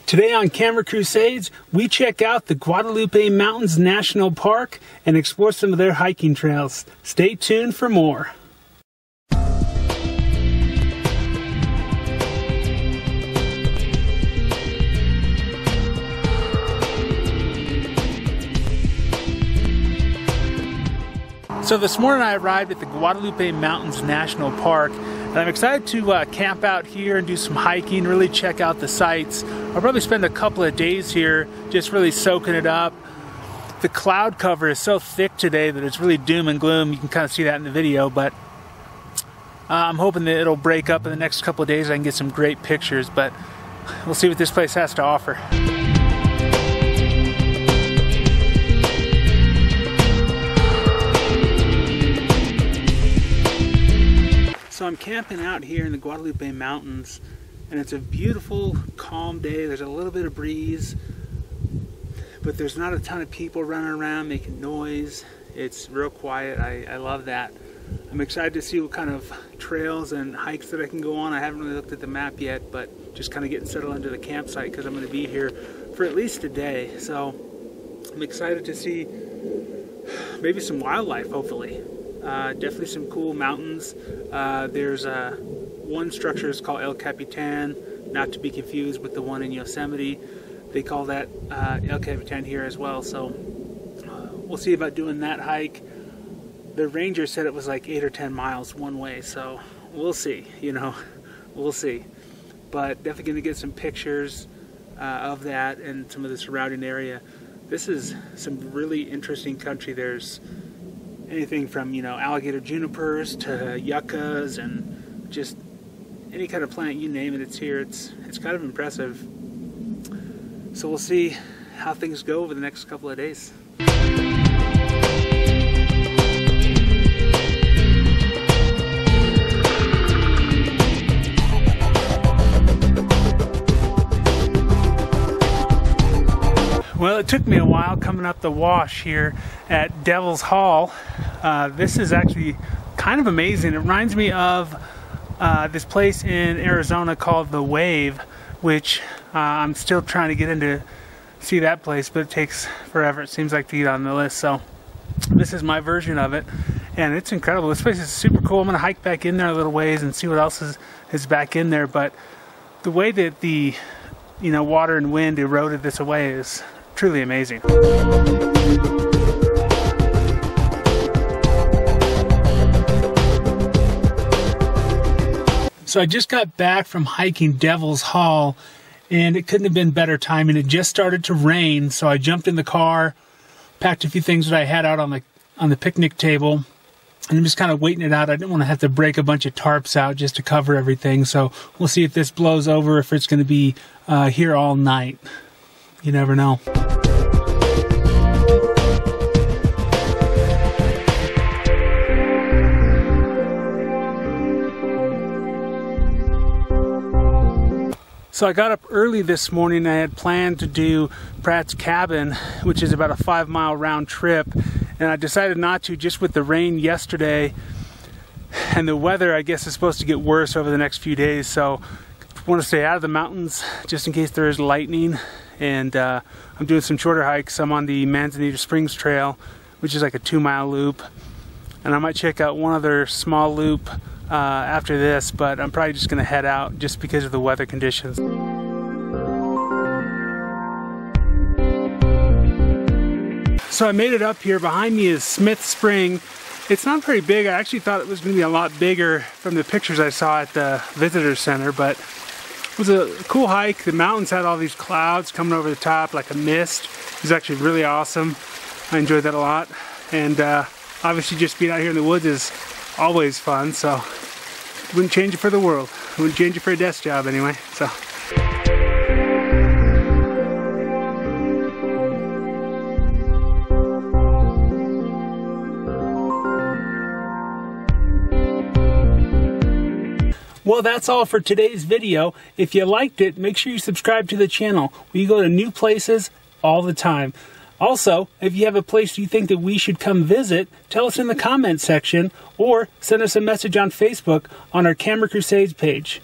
Today on Camera Crusades, we check out the Guadalupe Mountains National Park and explore some of their hiking trails. Stay tuned for more. So this morning I arrived at the Guadalupe Mountains National Park, and I'm excited to camp out here and do some hiking, really check out the sights. I'll probably spend a couple of days here just really soaking it up. The cloud cover is so thick today that it's really doom and gloom. You can kind of see that in the video, but I'm hoping that it'll break up in the next couple of days. I can get some great pictures, but we'll see what this place has to offer. So I'm camping out here in the Guadalupe Mountains, and it's a beautiful, calm day. There's a little bit of breeze, but there's not a ton of people running around making noise. It's real quiet. I love that. I'm excited to see what kind of trails and hikes that I can go on. I haven't really looked at the map yet, but just kind of getting settled into the campsite because I'm going to be here for at least a day. So I'm excited to see maybe some wildlife, hopefully. Definitely some cool mountains. There's one structure is called El Capitan, not to be confused with the one in Yosemite. They call that El Capitan here as well. So we'll see about doing that hike. The ranger said it was like 8 or 10 miles one way, so we'll see. We'll see. But definitely going to get some pictures of that and some of the surrounding area. This is some really interesting country. There's anything from, alligator junipers to yuccas and just any kind of plant, you name it, it's here. It's kind of impressive. So we'll see how things go over the next couple of days. Well, it took me a while coming up the wash here at Devil's Hall. This is actually kind of amazing. It reminds me of this place in Arizona called The Wave, which I'm still trying to get into see that place, but it takes forever, it seems like, to get on the list. So this is my version of it, and it's incredible. This place is super cool. I'm going to hike back in there a little ways and see what else is back in there, but the way that the water and wind eroded this away is truly amazing. So I just got back from hiking Devil's Hall, and it couldn't have been better timing. It just started to rain, so I jumped in the car, packed a few things that I had out on the picnic table, and I'm just kind of waiting it out. I didn't want to have to break a bunch of tarps out just to cover everything, so we'll see if this blows over, if it's going to be here all night. You never know. So I got up early this morning. I had planned to do Pratt's Cabin, which is about a 5-mile round trip, and I decided not to, just with the rain yesterday, and the weather I guess is supposed to get worse over the next few days, so I want to stay out of the mountains just in case there is lightning. And I'm doing some shorter hikes. I'm on the Manzanita Springs Trail, which is like a 2-mile loop, and I might check out one other small loop after this, but I'm probably just going to head out just because of the weather conditions. So I made it up here. Behind me is Smith Spring. It's not very big. I actually thought it was going to be a lot bigger from the pictures I saw at the visitor center, but it was a cool hike. The mountains had all these clouds coming over the top like a mist. It was actually really awesome. I enjoyed that a lot. And obviously just being out here in the woods is always fun, so wouldn't change it for the world. Wouldn't change it for a desk job anyway. So well, that's all for today's video. If you liked it, make sure you subscribe to the channel. We go to new places all the time. Also, if you have a place you think that we should come visit, tell us in the comments section or send us a message on Facebook on our Camera Crusades page.